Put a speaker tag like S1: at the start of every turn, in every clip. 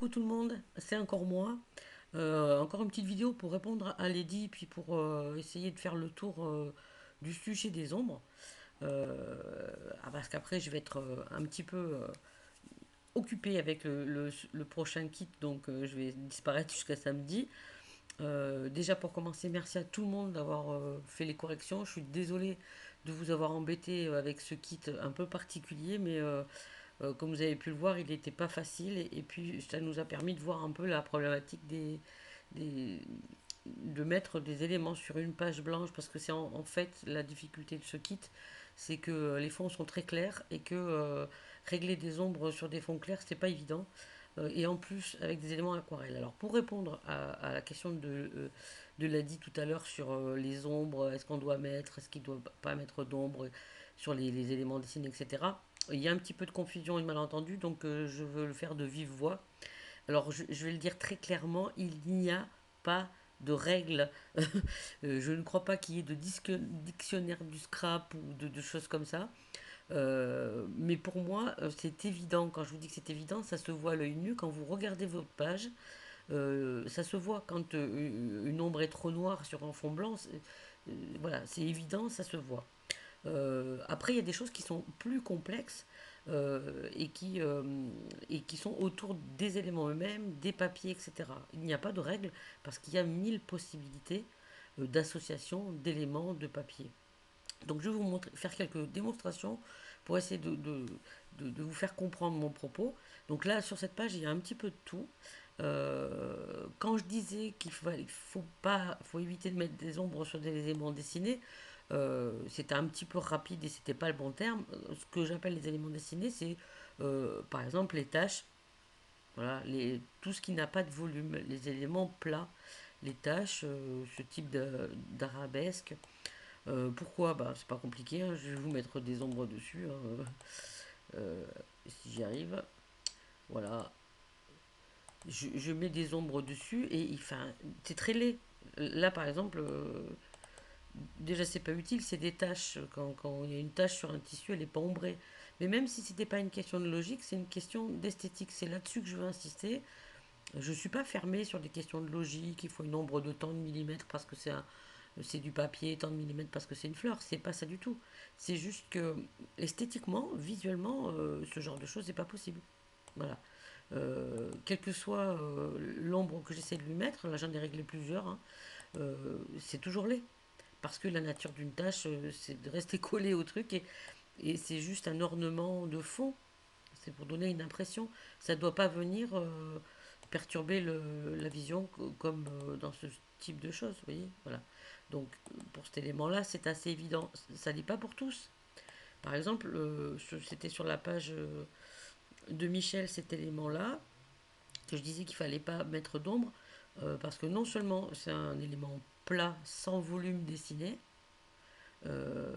S1: coucou tout le monde, c'est encore moi. Encore une petite vidéo pour répondre à Lady, puis pour essayer de faire le tour du sujet des ombres. Parce qu'après je vais être un petit peu occupé avec le prochain kit, donc je vais disparaître jusqu'à samedi. Déjà pour commencer, merci à tout le monde d'avoir fait les corrections. Je suis désolée de vous avoir embêté avec ce kit un peu particulier, mais comme vous avez pu le voir, il n'était pas facile et puis ça nous a permis de voir un peu la problématique des- de mettre des éléments sur une page blanche parce que c'est en fait la difficulté de ce kit, c'est que les fonds sont très clairs et que régler des ombres sur des fonds clairs, c'est pas évident. Et en plus avec des éléments aquarelles. Alors pour répondre à la question de Ladi tout à l'heure sur les ombres, est-ce qu'on doit mettre, est-ce qu'il ne doit pas mettre d'ombre sur les éléments dessinés, etc. Il y a un petit peu de confusion et de malentendu, donc je veux le faire de vive voix. Alors je vais le dire très clairement, il n'y a pas de règles. Je ne crois pas qu'il y ait de dictionnaire du scrap ou de choses comme ça. Mais pour moi, c'est évident. Quand je vous dis que c'est évident, ça se voit à l'œil nu. Quand vous regardez votre page, ça se voit quand une ombre est trop noire sur un fond blanc. Voilà, c'est évident, ça se voit. Après, il y a des choses qui sont plus complexes euh, et, qui, euh, et qui sont autour des éléments eux-mêmes, des papiers, etc. Il n'y a pas de règle parce qu'il y a mille possibilités d'association d'éléments de papier. Donc je vais vous montrer, faire quelques démonstrations pour essayer de vous faire comprendre mon propos. Donc là, sur cette page, il y a un petit peu de tout. Quand je disais faut éviter de mettre des ombres sur des éléments dessinés, c'était un petit peu rapide et c'était pas le bon terme. Ce que j'appelle les éléments dessinés, c'est par exemple les taches, voilà, tout ce qui n'a pas de volume, les éléments plats, les taches, ce type d'arabesque. Pourquoi? Bah, c'est pas compliqué, hein, je vais vous mettre des ombres dessus, hein, si j'y arrive. Voilà, je mets des ombres dessus et enfin, c'est très laid. Là, par exemple, déjà, c'est pas utile, c'est des taches. Quand il y a une tache sur un tissu, elle n'est pas ombrée. Mais même si c'était pas une question de logique, c'est une question d'esthétique. C'est là-dessus que je veux insister. Je ne suis pas fermée sur des questions de logique. Il faut une ombre de tant de millimètres parce que c'est du papier, tant de millimètres parce que c'est une fleur. C'est pas ça du tout. C'est juste que esthétiquement, visuellement, ce genre de choses n'est pas possible. Voilà. Quelle que soit l'ombre que j'essaie de lui mettre, là j'en ai réglé plusieurs, hein, c'est toujours laid. Parce que la nature d'une tâche, c'est de rester collé au truc et c'est juste un ornement de fond. C'est pour donner une impression. Ça ne doit pas venir perturber la vision comme dans ce type de choses, vous voyez. Voilà. Donc pour cet élément-là, c'est assez évident. Ça n'est pas pour tous. Par exemple, c'était sur la page de Michel, cet élément-là, que je disais qu'il fallait pas mettre d'ombre, parce que non seulement c'est un élément plat, sans volume dessiné, euh,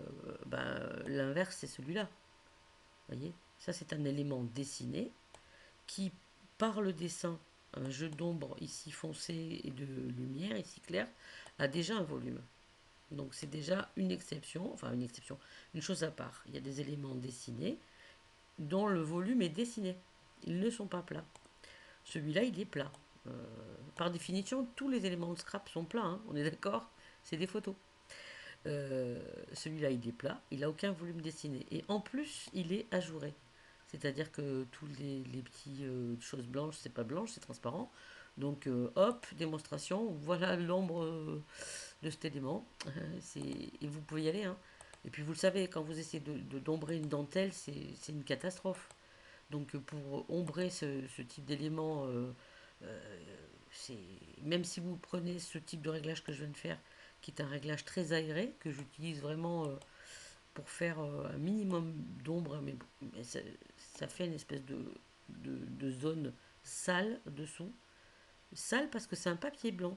S1: l'inverse c'est celui-là. Vous voyez, ça c'est un élément dessiné qui, par le dessin, un jeu d'ombre ici foncé et de lumière ici claire, a déjà un volume. Donc c'est déjà une exception, enfin une exception, une chose à part. Il y a des éléments dessinés dont le volume est dessiné. Ils ne sont pas plats. Celui-là, il est plat. Euh, Par définition, tous les éléments de scrap sont plats, hein, on est d'accord. C'est des photos. Celui-là, il est plat, il n'a aucun volume dessiné. Et en plus, il est ajouré. C'est-à-dire que tous les petits choses blanches, c'est pas blanche, c'est transparent. Donc, hop, démonstration, voilà l'ombre de cet élément. Et vous pouvez y aller, hein. Et puis vous le savez, quand vous essayez d'ombrer une dentelle, c'est une catastrophe. Donc pour ombrer ce type d'élément, euh, c'est même si vous prenez ce type de réglage que je viens de faire, qui est un réglage très aéré, que j'utilise vraiment pour faire un minimum d'ombre, mais ça fait une espèce de zone sale dessous. Sale parce que c'est un papier blanc.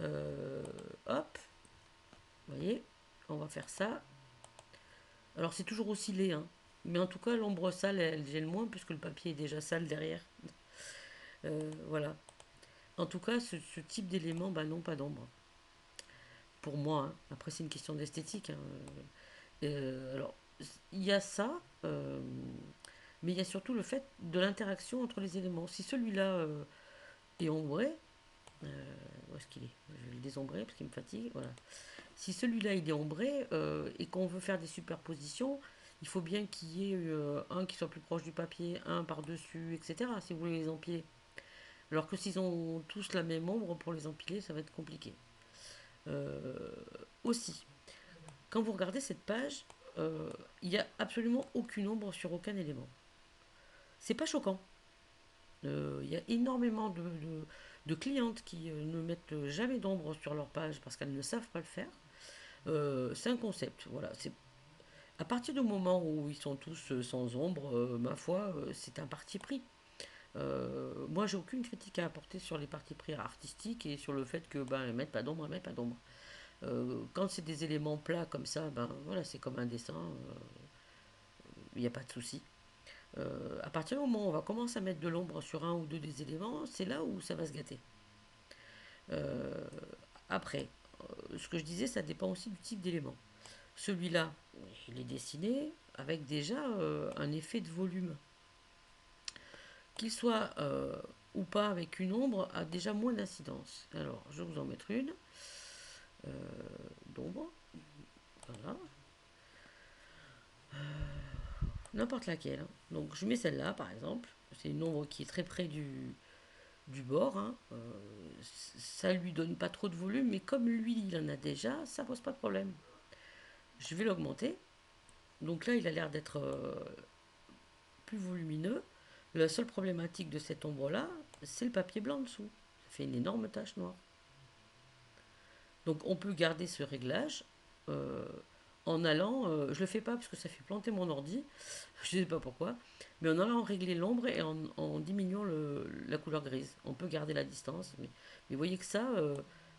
S1: Euh, Hop, vous voyez, on va faire ça. Alors c'est toujours aussi laid, hein. Mais en tout cas, l'ombre sale, elle gêne moins puisque le papier est déjà sale derrière. Voilà. En tout cas, ce type d'élément, bah non, pas d'ombre. Pour moi, hein. Après, c'est une question d'esthétique, hein. Alors, il y a ça. Mais il y a surtout le fait de l'interaction entre les éléments. Si celui-là est ombré, où est-ce qu'il est? Je vais le désombrer parce qu'il me fatigue. Voilà. Si celui-là il est ombré et qu'on veut faire des superpositions, il faut bien qu'il y ait un qui soit plus proche du papier, un par-dessus, etc. Si vous voulez les empiler. Alors que s'ils ont tous la même ombre, pour les empiler, ça va être compliqué. Euh, aussi, quand vous regardez cette page, il n'y a absolument aucune ombre sur aucun élément. C'est pas choquant. Il y a énormément de clientes qui ne mettent jamais d'ombre sur leur page parce qu'elles ne savent pas le faire. C'est un concept, voilà. C'est à partir du moment où ils sont tous sans ombre, ma foi, c'est un parti pris. Moi, j'ai aucune critique à apporter sur les partis pris artistiques et sur le fait que ben, elles mettent pas d'ombre, elles mettent pas d'ombre. Quand c'est des éléments plats comme ça, ben voilà, c'est comme un dessin, il n'y a pas de souci. À partir du moment où on va commencer à mettre de l'ombre sur un ou deux des éléments, c'est là où ça va se gâter. Euh, après, ce que je disais, ça dépend aussi du type d'élément. Celui-là, il est dessiné avec déjà un effet de volume. Qu'il soit ou pas avec une ombre a déjà moins d'incidence. Alors, je vais vous en mettre une euh, d'ombre. Voilà. N'importe laquelle, hein. Donc, je mets celle-là, par exemple. C'est une ombre qui est très près du bord, hein. Ça lui donne pas trop de volume, mais comme lui, il en a déjà, ça pose pas de problème. Je vais l'augmenter. Donc là, il a l'air d'être plus volumineux. La seule problématique de cette ombre-là, c'est le papier blanc dessous. Ça fait une énorme tache noire. Donc on peut garder ce réglage euh, en allant, je le fais pas parce que ça fait planter mon ordi, je sais pas pourquoi, mais en allant régler l'ombre et en diminuant la couleur grise. On peut garder la distance, mais vous voyez que ça,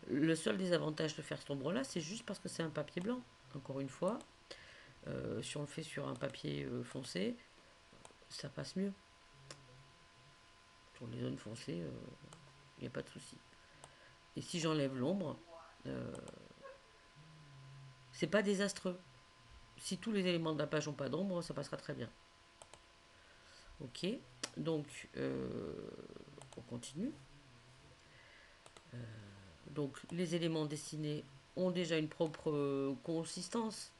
S1: le seul désavantage de faire cette ombre-là, c'est juste parce que c'est un papier blanc. Encore une fois, si on le fait sur un papier foncé, ça passe mieux. Sur les zones foncées, il n'y a pas de souci. Et si j'enlève l'ombre, euh, c'est pas désastreux. Si tous les éléments de la page n'ont pas d'ombre, ça passera très bien. Ok, donc on continue. Donc les éléments dessinés ont déjà une propre consistance.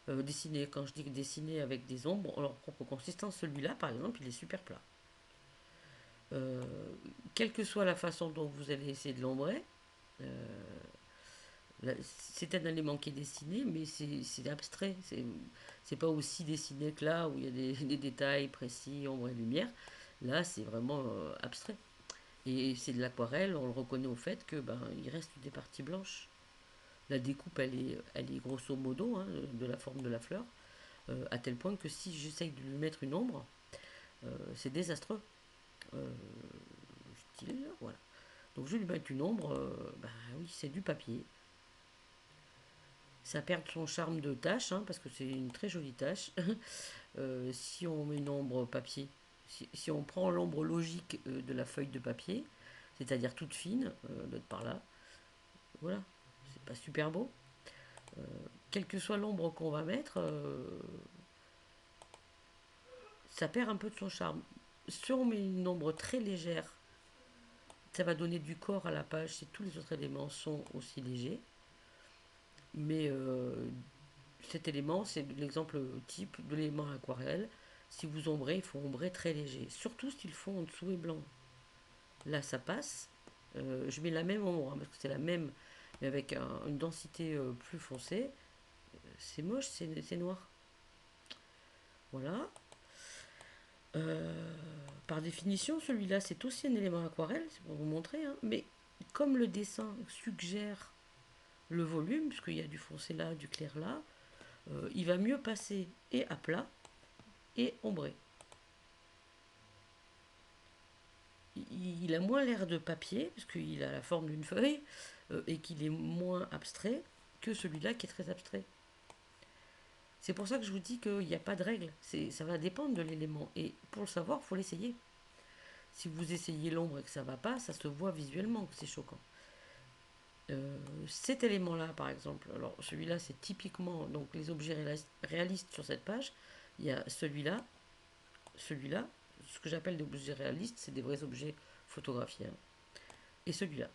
S1: Dessinés, quand je dis dessinés avec des ombres, ont leur propre consistance. Celui-là, par exemple, il est super plat. Euh, Quelle que soit la façon dont vous allez essayer de l'ombrer, c'est un élément qui est dessiné, mais c'est abstrait. C'est pas aussi dessiné que là, où il y a des détails précis, ombre et lumière. Là, c'est vraiment abstrait. Et c'est de l'aquarelle, on le reconnaît au fait que ben, il reste des parties blanches. La découpe, elle est grosso modo hein, de la forme de la fleur, à tel point que si j'essaye de lui mettre une ombre, c'est désastreux. Euh, Style, voilà. Donc je vais lui mettre une ombre, ben oui, c'est du papier. Ça perd son charme de tache, hein, parce que c'est une très jolie tache. Si on met une ombre papier, si on prend l'ombre logique de la feuille de papier, c'est-à-dire toute fine, d'autre par là, voilà, c'est pas super beau. Quelle que soit l'ombre qu'on va mettre, ça perd un peu de son charme. Si on met une ombre très légère, ça va donner du corps à la page si tous les autres éléments sont aussi légers. Mais cet élément, c'est l'exemple type de l'élément aquarelle. Si vous ombrez, il faut ombrer très léger. Surtout si le fond en dessous est blanc. Là, ça passe. Je mets la même ombre, hein, parce que c'est la même, mais avec une densité plus foncée. C'est moche, c'est noir. Voilà. Par définition, celui-là, c'est aussi un élément aquarelle, c'est pour vous montrer. Hein, mais comme le dessin suggère le volume, puisqu'il y a du foncé là, du clair là, il va mieux passer et à plat et ombré. Il a moins l'air de papier, parce qu'il a la forme d'une feuille, et qu'il est moins abstrait que celui-là qui est très abstrait. C'est pour ça que je vous dis qu'il n'y a pas de règle. Ça va dépendre de l'élément. Et pour le savoir, il faut l'essayer. Si vous essayez l'ombre et que ça ne va pas, ça se voit visuellement que c'est choquant. Cet élément-là, par exemple, alors celui-là, c'est typiquement donc les objets réalistes sur cette page. Il y a celui-là, celui-là, ce que j'appelle des objets réalistes, c'est des vrais objets photographiés, hein. Et celui-là.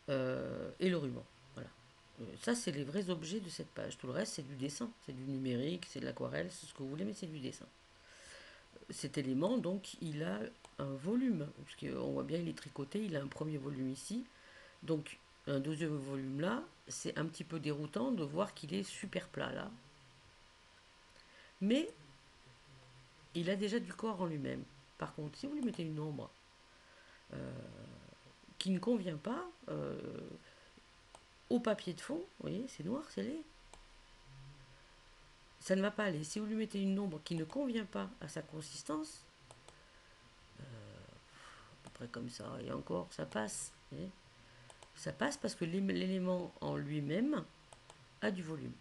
S1: Et le ruban. Voilà. Ça, c'est les vrais objets de cette page. Tout le reste, c'est du dessin. C'est du numérique, c'est de l'aquarelle, c'est ce que vous voulez, mais c'est du dessin. Cet élément, donc, il a un volume. Puisqu'on voit bien, il est tricoté. Il a un premier volume ici. Donc, un deuxième volume là. C'est un petit peu déroutant de voir qu'il est super plat là. Mais il a déjà du corps en lui-même. Par contre, si vous lui mettez une ombre qui ne convient pas au papier de fond, vous voyez, c'est noir, c'est laid, ça ne va pas aller. Si vous lui mettez une ombre qui ne convient pas à sa consistance, à peu près comme ça, et encore, ça passe. Vous voyez, ça passe parce que l'élément en lui-même a du volume.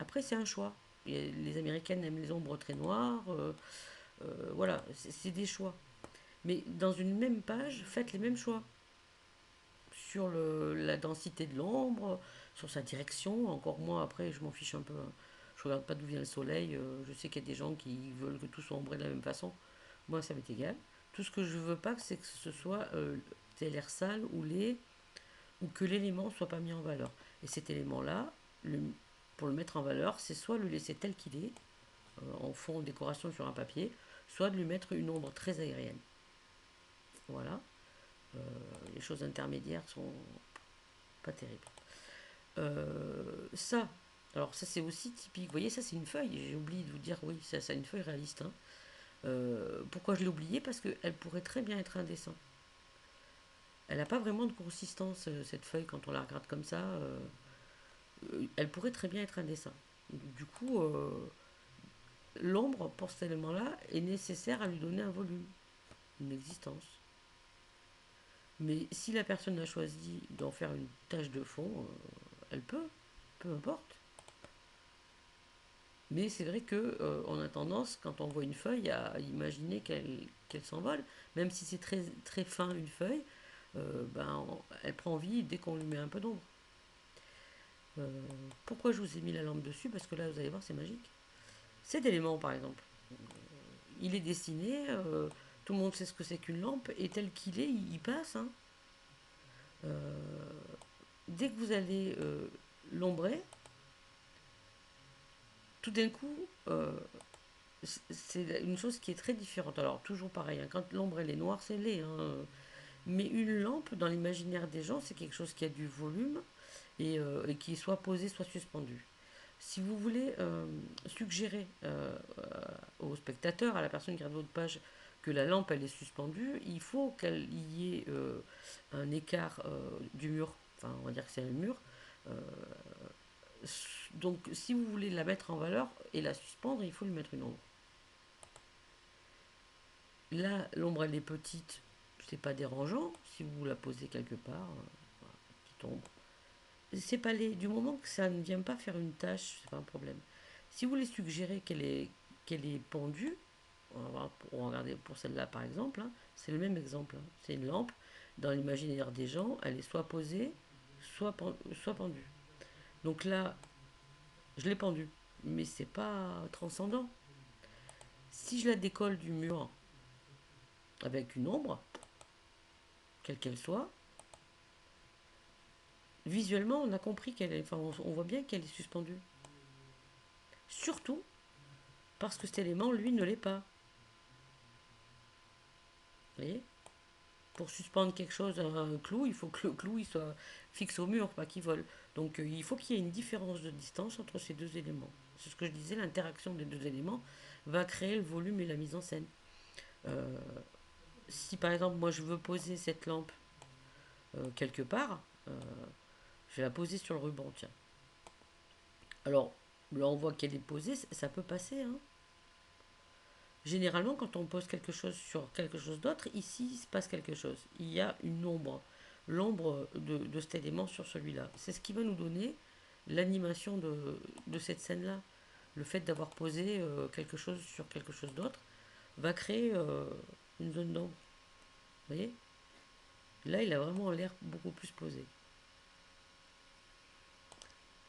S1: Après, c'est un choix. Les Américaines aiment les ombres très noires. Voilà, c'est des choix. Mais dans une même page, faites les mêmes choix. Sur la densité de l'ombre, sur sa direction. Encore moi, après, je m'en fiche un peu, hein. Je regarde pas d'où vient le soleil. Je sais qu'il y a des gens qui veulent que tout soit ombré de la même façon. Moi, ça m'est égal. Tout ce que je veux pas, c'est que ce soit l'air sale ou laid, ou que l'élément soit pas mis en valeur. Et cet élément-là, pour le mettre en valeur, c'est soit le laisser tel qu'il est, en fond décoration sur un papier, soit de lui mettre une ombre très aérienne. Voilà. Euh, les choses intermédiaires sont pas terribles. Ça, alors ça c'est aussi typique. Vous voyez, ça c'est une feuille. J'ai oublié de vous dire, oui, ça c'est une feuille réaliste, hein. Pourquoi je l'ai oublié? Parce qu'elle pourrait très bien être un dessin. Elle n'a pas vraiment de consistance, cette feuille, quand on la regarde comme ça. Elle pourrait très bien être un dessin. Du coup, l'ombre, pour cet élément-là, est nécessaire à lui donner un volume, une existence. Mais si la personne a choisi d'en faire une tache de fond, elle peut, peu importe. Mais c'est vrai que on a tendance, quand on voit une feuille, à imaginer qu'elle s'envole. Même si c'est très, très fin une feuille, elle prend vie dès qu'on lui met un peu d'ombre. Euh, Pourquoi je vous ai mis la lampe dessus? Parce que là, vous allez voir, c'est magique. Cet élément, par exemple, il est dessiné, tout le monde sait ce que c'est qu'une lampe, et tel qu'il est, il passe, hein. Euh, Dès que vous allez l'ombrer, tout d'un coup, c'est une chose qui est très différente. Alors, toujours pareil, hein, quand l'ombre elle est noire, c'est laid, hein. Mais une lampe, dans l'imaginaire des gens, c'est quelque chose qui a du volume et qui est soit posé, soit suspendu. Si vous voulez suggérer au spectateur, à la personne qui regarde votre page, que la lampe elle est suspendue, il faut qu'il y ait un écart du mur. Enfin, on va dire que c'est un mur. Euh, donc, si vous voulez la mettre en valeur et la suspendre, il faut lui mettre une ombre. Là, l'ombre elle est petite, c'est pas dérangeant. Si vous la posez quelque part, voilà, petite ombre. C'est pas laid. Du moment que ça ne vient pas faire une tache, c'est pas un problème. Si vous voulez suggérer qu'elle est pendue, on va regarder pour celle-là par exemple, hein, c'est le même exemple, hein. C'est une lampe. Dans l'imaginaire des gens, elle est soit posée, soit pendue. Donc là, je l'ai pendue, mais c'est pas transcendant. Si je la décolle du mur avec une ombre, quelle qu'elle soit, visuellement, on a compris qu'elle est, enfin, on voit bien qu'elle est suspendue. Surtout parce que cet élément, lui, ne l'est pas. Vous voyez? Pour suspendre quelque chose à un clou, il faut que le clou il soit fixe au mur, pas qu'il vole. Donc il faut qu'il y ait une différence de distance entre ces deux éléments. C'est ce que je disais, l'interaction des deux éléments va créer le volume et la mise en scène. Euh, Si par exemple moi je veux poser cette lampe quelque part, je vais la poser sur le ruban, tiens. Alors là on voit qu'elle est posée, ça peut passer, hein. Généralement, quand on pose quelque chose sur quelque chose d'autre, ici, il se passe quelque chose. Il y a une ombre, l'ombre de cet élément sur celui-là. C'est ce qui va nous donner l'animation de cette scène-là. Le fait d'avoir posé quelque chose sur quelque chose d'autre va créer une zone d'ombre. Vous voyez? Là, il a vraiment l'air beaucoup plus posé.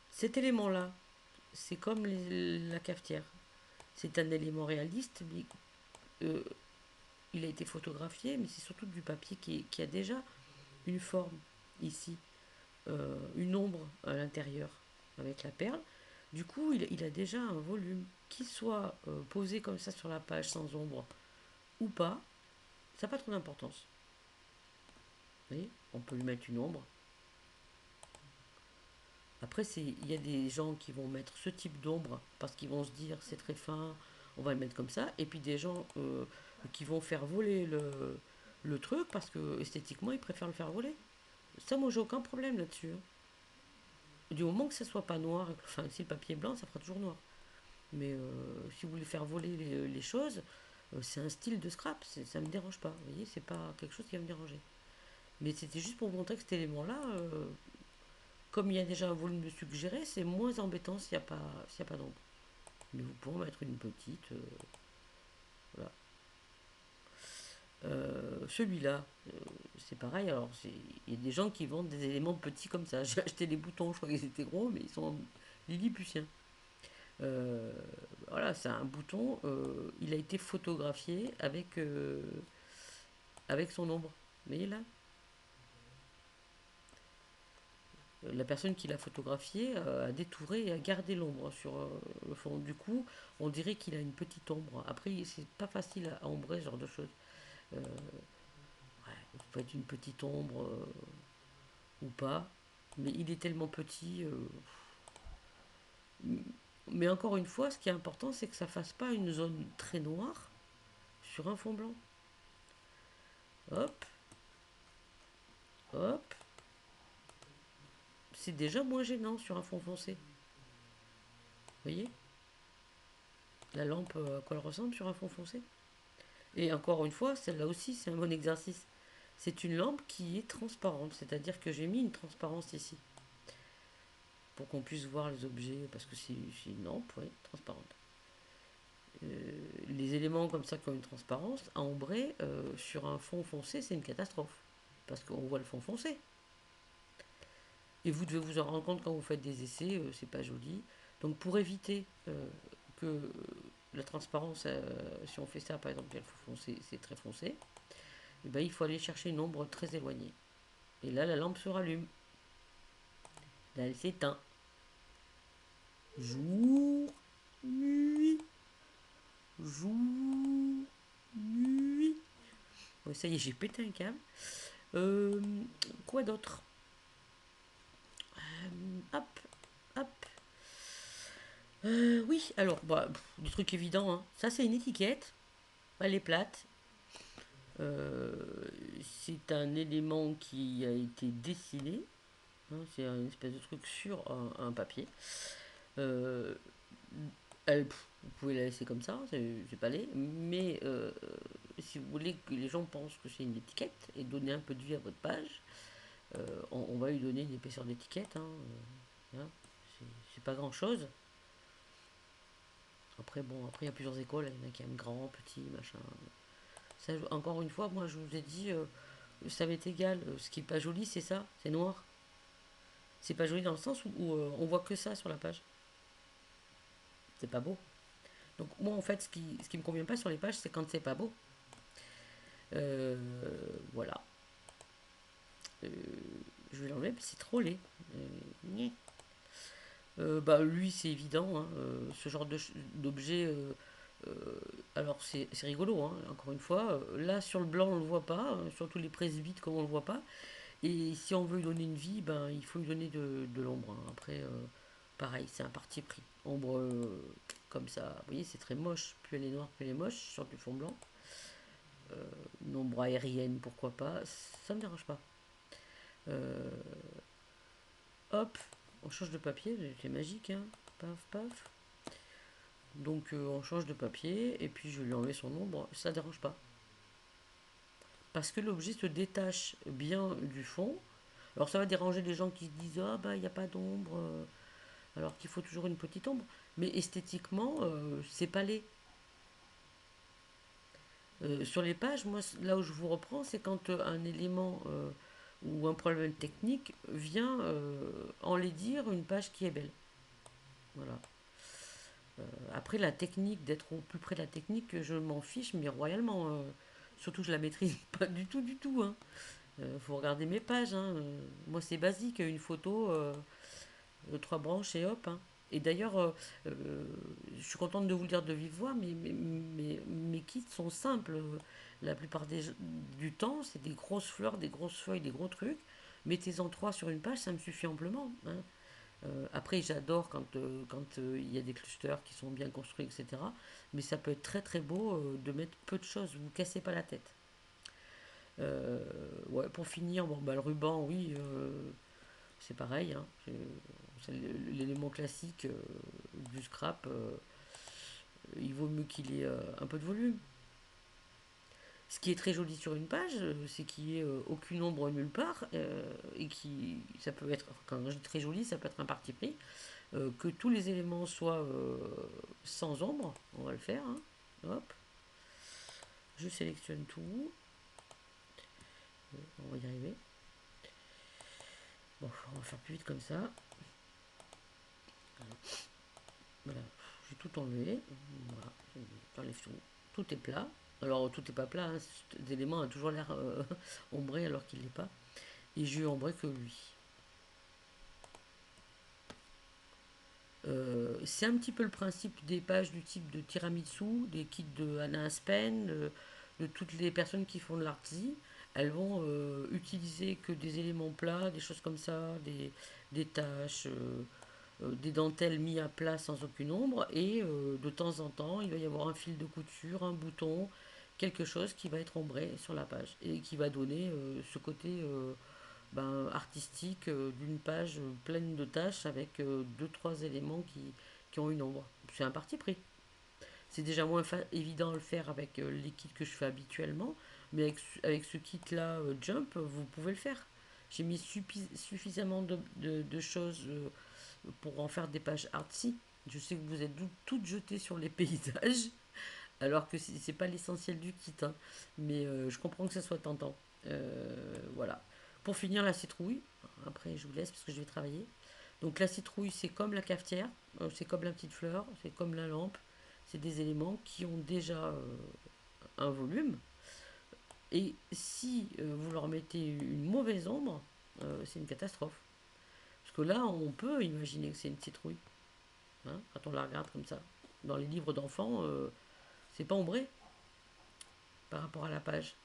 S1: Cet élément-là, c'est comme la cafetière. C'est un élément réaliste, mais euh, il a été photographié, mais c'est surtout du papier qui a déjà une forme ici, une ombre à l'intérieur avec la perle. Du coup, il a déjà un volume. Qu'il soit posé comme ça sur la page sans ombre ou pas, ça n'a pas trop d'importance. Vous voyez, on peut lui mettre une ombre. Après, il y a des gens qui vont mettre ce type d'ombre parce qu'ils vont se dire c'est très fin, on va le mettre comme ça. Et puis des gens qui vont faire voler le truc parce que esthétiquement ils préfèrent le faire voler. Ça, moi j'ai aucun problème là-dessus, hein. Du moment que ça soit pas noir, enfin si le papier est blanc, ça fera toujours noir. Mais si vous voulez faire voler les choses, c'est un style de scrap, ça me dérange pas. Vous voyez, c'est pas quelque chose qui va me déranger. Mais c'était juste pour vous montrer que cet élément-là, comme il y a déjà un volume de suggéré, c'est moins embêtant s'il y a pas d'ombre. Mais vous pouvez en mettre une petite. Voilà. Celui-là, c'est pareil. Alors, il y a des gens qui vendent des éléments petits comme ça. J'ai acheté les boutons, je crois qu'ils étaient gros, mais ils sont lilliputiens. Euh, voilà, c'est un bouton. Il a été photographié avec son ombre. Vous voyez là, la personne qui l'a photographié a détouré et a gardé l'ombre sur le fond. Du coup, on dirait qu'il a une petite ombre. Après, c'est pas facile à ombrer ce genre de choses. Euh, ouais, il peut être une petite ombre ou pas, mais il est tellement petit. Mais encore une fois, ce qui est important, c'est que ça fasse pas une zone très noire sur un fond blanc. Hop, hop, c'est déjà moins gênant sur un fond foncé. Vous voyez la lampe à quoi elle ressemble sur un fond foncé. Et encore une fois, celle-là aussi, c'est un bon exercice. C'est une lampe qui est transparente, c'est-à-dire que j'ai mis une transparence ici pour qu'on puisse voir les objets, parce que c'est une lampe, oui, transparente. Les éléments comme ça qui ont une transparence, à ombrer sur un fond foncé, c'est une catastrophe, parce qu'on voit le fond foncé. Et vous devez vous en rendre compte quand vous faites des essais, c'est pas joli. Donc pour éviter que la transparence, si on fait ça, par exemple, le fond foncé, c'est très foncé, et ben, il faut aller chercher une ombre très éloignée. Et là, la lampe se rallume. Là, elle s'éteint. Jour, nuit, jour, nuit. Ouais, ça y est, j'ai pété un câble. Euh, quoi d'autre? Hop, hop. Oui, alors, bah, des trucs évidents, hein. Ça, c'est une étiquette. Elle est plate. Euh, c'est un élément qui a été dessiné, hein. C'est une espèce de truc sur un papier. Euh, vous pouvez la laisser comme ça, c'est pas laid. Mais si vous voulez que les gens pensent que c'est une étiquette et donner un peu de vie à votre page, on va lui donner une épaisseur d'étiquette, hein. Hein. C'est pas grand chose. Après, bon, après il y a plusieurs écoles, il y en a qui aiment grand, petit, machin. Ça, encore une fois, moi je vous ai dit, ça m'est égal. Ce qui est pas joli, c'est ça, c'est noir. C'est pas joli dans le sens où on voit que ça sur la page. C'est pas beau. Donc moi en fait, ce qui me convient pas sur les pages, c'est quand c'est pas beau. Euh, voilà. Euh, je vais l'enlever, c'est trop laid. Euh, bah lui c'est évident, hein, ce genre d'objet. Euh, alors c'est rigolo, hein, encore une fois. Là sur le blanc on le voit pas, hein, surtout les presbytes comme on le voit pas. Et si on veut lui donner une vie, ben il faut lui donner de l'ombre, hein. Après, pareil, c'est un parti pris. Ombre comme ça, vous voyez, c'est très moche. Plus elle est noire, plus elle est moche sur du fond blanc. Une ombre aérienne, pourquoi pas. Ça me dérange pas. Euh, hop, on change de papier, c'est magique, hein. Paf, paf. Donc on change de papier et puis je lui enlève son ombre, ça ne dérange pas. Parce que l'objet se détache bien du fond. Alors ça va déranger les gens qui se disent ah bah il n'y a pas d'ombre, alors qu'il faut toujours une petite ombre. Mais esthétiquement, c'est pas laid. Sur les pages, moi là où je vous reprends, c'est quand un élément ou un problème technique vient enlaidir une page qui est belle. Voilà. Après, la technique, d'être au plus près de la technique, je m'en fiche, mais royalement. Surtout que je la maîtrise pas du tout, du tout, hein. Faut regarder mes pages, hein. Moi, c'est basique, une photo, trois branches et hop, hein. Et d'ailleurs, je suis contente de vous le dire de vive voix, mais mes kits sont simples. La plupart du temps, c'est des grosses fleurs, des grosses feuilles, des gros trucs. Mettez-en trois sur une page, ça me suffit amplement, hein. Après, j'adore quand il y a des clusters qui sont bien construits, etc. Mais ça peut être très très beau de mettre peu de choses, vous ne cassez pas la tête. Ouais, pour finir, bon, bah, le ruban, oui, c'est pareil, hein. C'est l'élément classique du scrap. Il vaut mieux qu'il ait un peu de volume. Ce qui est très joli sur une page, c'est qu'il n'y ait aucune ombre nulle part, et ça peut être, quand je dis très joli, ça peut être un parti pris, que tous les éléments soient sans ombre. On va le faire, hein. Hop, je sélectionne tout. On va y arriver. Bon, on va faire plus vite comme ça. Voilà, j'ai tout enlevé. Voilà, j'enlève tout. Tout est plat. Alors, tout n'est pas plat, hein. Cet élément a toujours l'air ombré alors qu'il ne l'est pas. Et je lui ombré que lui. C'est un petit peu le principe des pages du type de tiramisu, des kits de Anna Aspen, de toutes les personnes qui font de l'artsy. Elles vont utiliser que des éléments plats, des choses comme ça, des taches, des dentelles mis à plat sans aucune ombre. Et de temps en temps, il va y avoir un fil de couture, un bouton, quelque chose qui va être ombré sur la page et qui va donner ce côté artistique d'une page pleine de tâches avec deux, trois éléments qui ont une ombre. C'est un parti pris. C'est déjà moins évident à le faire avec les kits que je fais habituellement, mais avec ce kit-là Jump, vous pouvez le faire. J'ai mis suffisamment de choses pour en faire des pages artsy. Je sais que vous êtes toutes jetées sur les paysages, alors que c'est pas l'essentiel du kit, hein. Mais je comprends que ça soit tentant. Voilà. Pour finir, la citrouille. Après, je vous laisse parce que je vais travailler. Donc la citrouille, c'est comme la cafetière, c'est comme la petite fleur, c'est comme la lampe. C'est des éléments qui ont déjà un volume. Et si vous leur mettez une mauvaise ombre, c'est une catastrophe. Parce que là, on peut imaginer que c'est une citrouille, hein, quand on la regarde comme ça. Dans les livres d'enfants, c'est pas ombré par rapport à la page.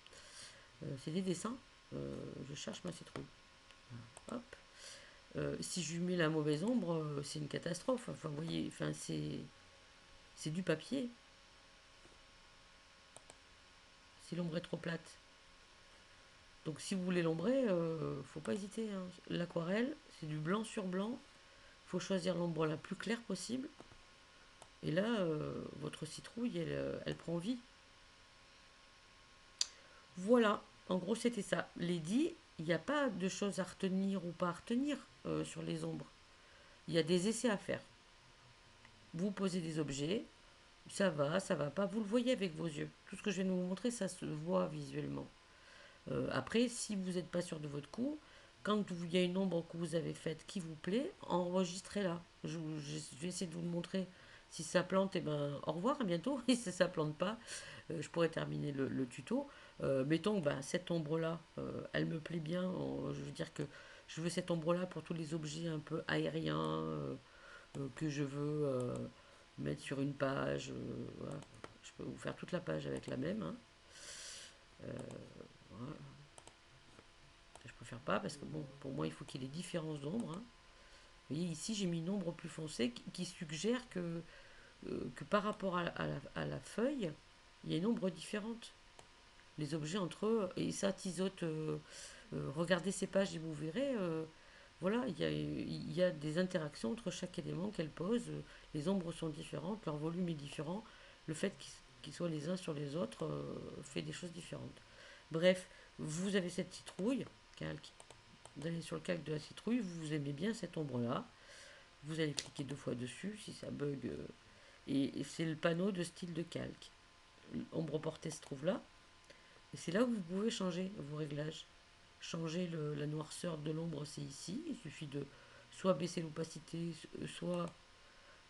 S1: C'est des dessins. Je cherche ma citrouille. Hop. Si je lui mets la mauvaise ombre, c'est une catastrophe. Enfin, vous voyez, enfin, c'est du papier. Si l'ombre est trop plate. Donc, si vous voulez l'ombrer, faut pas hésiter, hein. L'aquarelle, c'est du blanc sur blanc. Faut choisir l'ombre la plus claire possible. Et là, votre citrouille, elle prend vie. Voilà. En gros, c'était ça. Lady, il n'y a pas de choses à retenir ou pas à retenir sur les ombres. Il y a des essais à faire. Vous posez des objets, ça va pas, vous le voyez avec vos yeux. Tout ce que je viens de vous montrer, ça se voit visuellement. Après, si vous n'êtes pas sûr de votre coup, quand il y a une ombre que vous avez faite qui vous plaît, enregistrez-la. Je vais essayer de vous le montrer. Si ça plante, et ben au revoir, à bientôt. Et si ça plante pas, je pourrais terminer le tuto. Mettons que ben, cette ombre-là, elle me plaît bien. Je veux dire que je veux cette ombre-là pour tous les objets un peu aériens que je veux mettre sur une page. Voilà. Je peux vous faire toute la page avec la même, hein. Voilà. Je préfère pas parce que bon, pour moi, il faut qu'il y ait des différences d'ombre, hein. Vous voyez, ici, j'ai mis une ombre plus foncée qui suggère que par rapport à la feuille, il y a une ombre différente. Les objets entre eux, et ça tisote. Regardez ces pages et vous verrez. Voilà, il y a des interactions entre chaque élément qu'elle pose. Les ombres sont différentes, leur volume est différent. Le fait qu'ils soient les uns sur les autres fait des choses différentes. Bref, vous avez cette citrouille, calque. Vous allez sur le calque de la citrouille, vous aimez bien cette ombre-là. Vous allez cliquer deux fois dessus si ça bug. Et c'est le panneau de style de calque. L'ombre portée se trouve là. Et c'est là où vous pouvez changer vos réglages. Changer la noirceur de l'ombre, c'est ici. Il suffit de soit baisser l'opacité, soit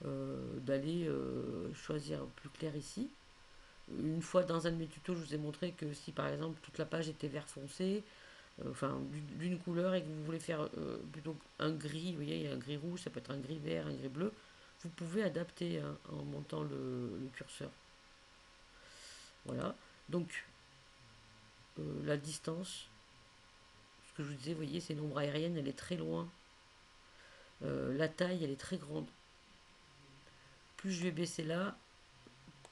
S1: d'aller choisir plus clair ici. Une fois dans un de mes tutos, je vous ai montré que si par exemple toute la page était vert foncé, enfin d'une couleur et que vous voulez faire plutôt un gris, vous voyez, il y a un gris rouge, ça peut être un gris vert, un gris bleu, vous pouvez adapter hein, en montant le curseur. Voilà. Donc la distance, ce que je vous disais, vous voyez, c'est une ombre aérienne, elle est très loin. La taille, elle est très grande. Plus je vais baisser là,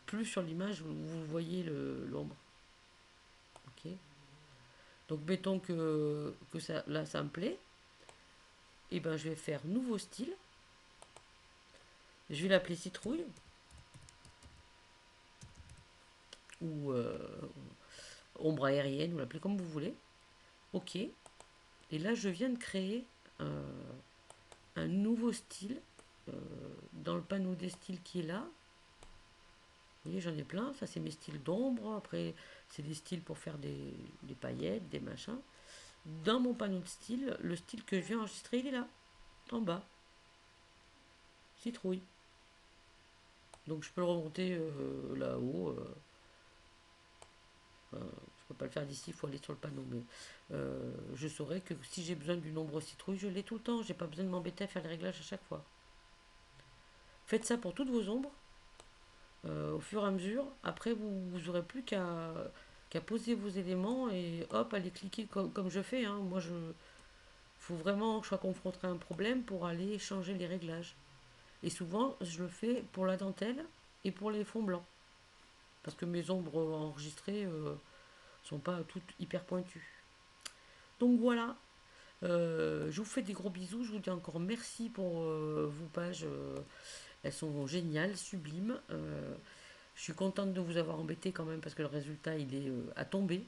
S1: plus sur l'image, vous voyez l'ombre. Ok. Donc mettons que ça, là, ça me plaît. Et ben je vais faire nouveau style. Je vais l'appeler citrouille. Ou ombre aérienne, vous l'appelez comme vous voulez. Ok. Et là, je viens de créer un nouveau style dans le panneau des styles qui est là. Vous voyez, j'en ai plein. Ça, c'est mes styles d'ombre. Après, c'est des styles pour faire des paillettes, des machins. Dans mon panneau de style, le style que je viens enregistrer, il est là, en bas. Citrouille. Donc, je peux le remonter là-haut. Je peux pas le faire d'ici, il faut aller sur le panneau. Mais je saurais que si j'ai besoin d'une ombre citrouille, je l'ai tout le temps. J'ai pas besoin de m'embêter à faire les réglages à chaque fois. Faites ça pour toutes vos ombres. Au fur et à mesure, après vous aurez plus qu'à poser vos éléments et hop, aller cliquer comme je fais. Hein. Moi, je faut vraiment que je sois confronté à un problème pour aller changer les réglages. Et souvent, je le fais pour la dentelle et pour les fonds blancs. Parce que mes ombres enregistrées sont pas toutes hyper pointues. Donc voilà, je vous fais des gros bisous. Je vous dis encore merci pour vos pages. Elles sont géniales, sublimes. Je suis contente de vous avoir embêté quand même parce que le résultat il est à tomber.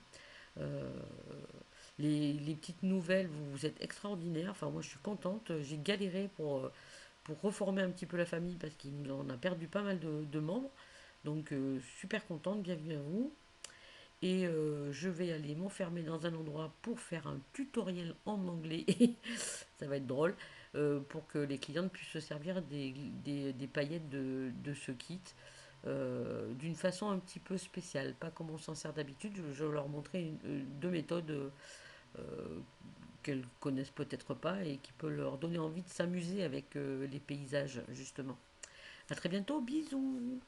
S1: Euh, les petites nouvelles, vous êtes extraordinaires. Enfin, moi je suis contente. J'ai galéré pour reformer un petit peu la famille parce qu'il en a perdu pas mal de membres. Donc super contente, bienvenue à vous. Et je vais aller m'enfermer dans un endroit pour faire un tutoriel en anglais. Ça va être drôle. Pour que les clientes puissent se servir des paillettes de ce kit d'une façon un petit peu spéciale. Pas comme on s'en sert d'habitude. Je vais leur montrer deux méthodes qu'elles connaissent peut-être pas et qui peut leur donner envie de s'amuser avec les paysages, justement. À très bientôt. Bisous.